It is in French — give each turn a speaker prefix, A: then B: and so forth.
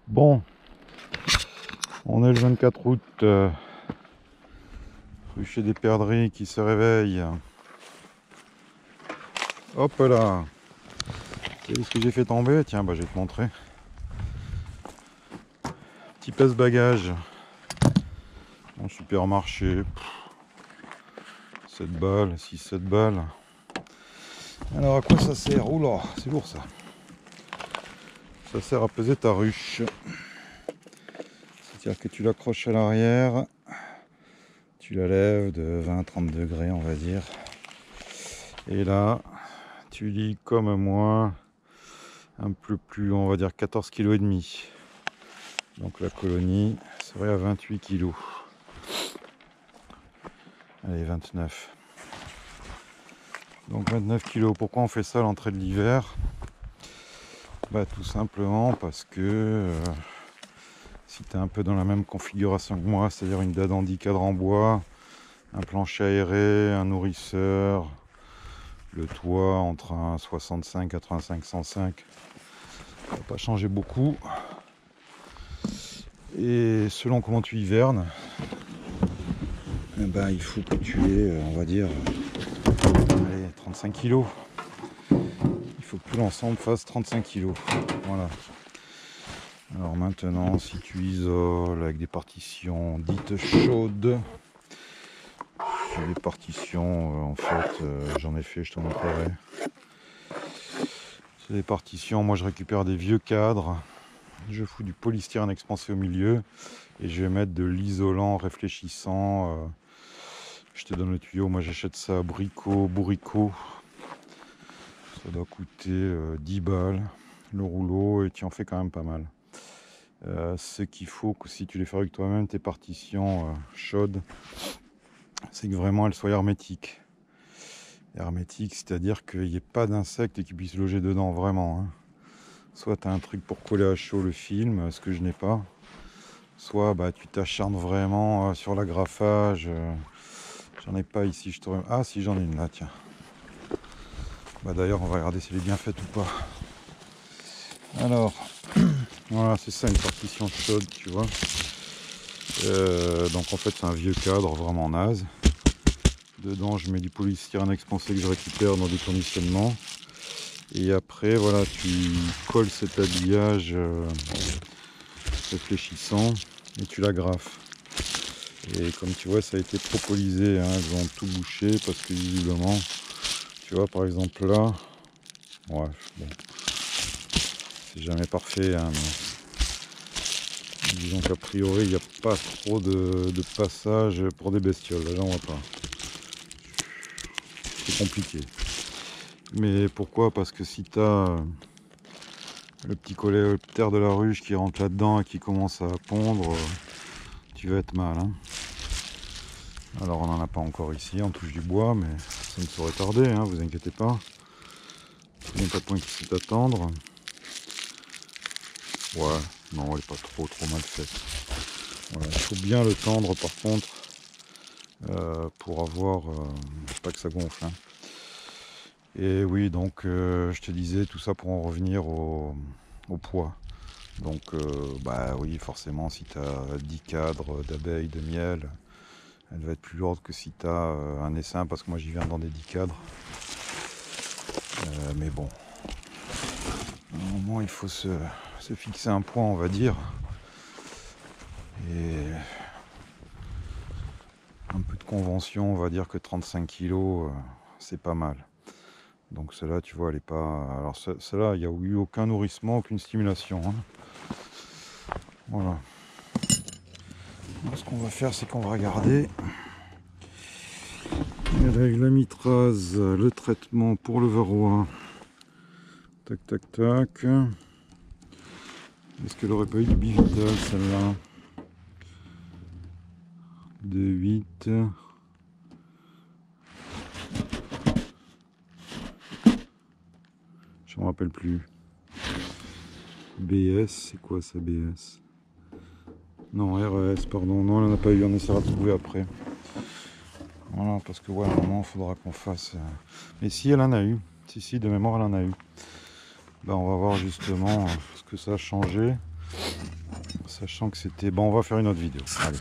A: Bon, on est le 24 août, rucher des perdrix qui se réveillent. Hop là. Tu sais ce que j'ai fait tomber? Tiens, bah je vais te montrer. Petit pèse-bagages. Mon supermarché. 7 balles, 6-7 balles. Alors à quoi ça sert? Oula, c'est lourd ça. Ça sert à peser ta ruche. C'est-à-dire que tu l'accroches à l'arrière, tu la lèves de 20-30 degrés on va dire. Et là, tu lis comme moi, un peu plus, on va dire 14,5 kg. Donc la colonie serait à 28 kg. Allez, 29. Donc 29 kg. Pourquoi on fait ça à l'entrée de l'hiver? Bah tout simplement parce que si tu es un peu dans la même configuration que moi, c'est-à-dire une dade handi cadre en bois, un plancher aéré, un nourrisseur, le toit entre un 65, 85, 105, ça va pas changer beaucoup. Et selon comment tu hivernes, eh ben, il faut que tu aies, on va dire, allez, 35 kg. Il faut que tout l'ensemble fasse 35 kg. Voilà. Alors maintenant, si tu isoles avec des partitions dites chaudes, c'est des partitions, en fait, j'en ai fait, je te montrerai. C'est des partitions, moi je récupère des vieux cadres, je fous du polystyrène expansé au milieu et je vais mettre de l'isolant réfléchissant. Je te donne le tuyau, moi j'achète ça à Bourricot. Ça doit coûter 10 balles le rouleau et tu en fais quand même pas mal. Ce qu'il faut que si tu les fabriques toi-même, tes partitions chaudes, c'est que vraiment elles soient hermétiques. Hermétiques, c'est-à-dire qu'il n'y ait pas d'insectes qui puissent loger dedans vraiment. Soit tu as un truc pour coller à chaud le film, ce que je n'ai pas. Soit bah, tu t'acharnes vraiment sur l'agrafage. J'en ai pas ici, je t'aurais... Ah si, j'en ai une là, tiens. Bah, d'ailleurs, on va regarder si elle est bien faite ou pas. Alors, voilà, c'est ça une partition chaude, tu vois. Donc en fait, c'est un vieux cadre vraiment naze. Dedans, je mets du polystyrène expansé que je récupère dans des conditionnements. Et après, voilà, tu colles cet habillage réfléchissant et tu l'agrafes. Et comme tu vois, ça a été propolisé, hein, ils ont tout bouché parce que visiblement, tu vois, par exemple là, ouais, bon, c'est jamais parfait, hein, mais disons qu'a priori, il n'y a pas trop de passage pour des bestioles, là j'en vois pas. C'est compliqué. Mais pourquoi? Parce que si tu as le petit coléoptère de la ruche qui rentre là-dedans et qui commence à pondre, tu vas être mal, hein. Alors on n'en a pas encore ici, on touche du bois, mais ça ne saurait tarder, hein, vous inquiétez pas. Il n'y a pas de point qui sait attendre. Ouais, non, elle n'est pas trop mal faite. Voilà, il faut bien le tendre par contre pour avoir, pas que ça gonfle, hein. Et oui, donc je te disais tout ça pour en revenir au poids. Donc bah oui, forcément si tu as 10 cadres d'abeilles, de miel, elle va être plus lourde que si tu as un essaim, parce que moi j'y viens dans des 10 cadres. Mais bon, à un moment il faut se fixer un point, on va dire. Et un peu de convention, on va dire que 35 kg, c'est pas mal. Donc celle-là, tu vois, elle est pas... Alors celle-là, il n'y a eu aucun nourrissement, aucune stimulation, hein. Voilà. Alors, ce qu'on va faire, c'est qu'on va regarder avec la mitraz, le traitement pour le varroa. Tac, tac, tac. Est-ce qu'elle aurait pas eu du bivital, celle-là? De 8. Je me rappelle plus. BS, c'est quoi ça, BS? Non, RS, pardon. Non, elle n'en a pas eu, on essaiera de trouver après. Voilà, parce que ouais, à un moment, il faudra qu'on fasse... Mais si, elle en a eu. Si, de mémoire, elle en a eu. Ben, on va voir justement ce que ça a changé. Sachant que c'était... Bon, on va faire une autre vidéo. Allez.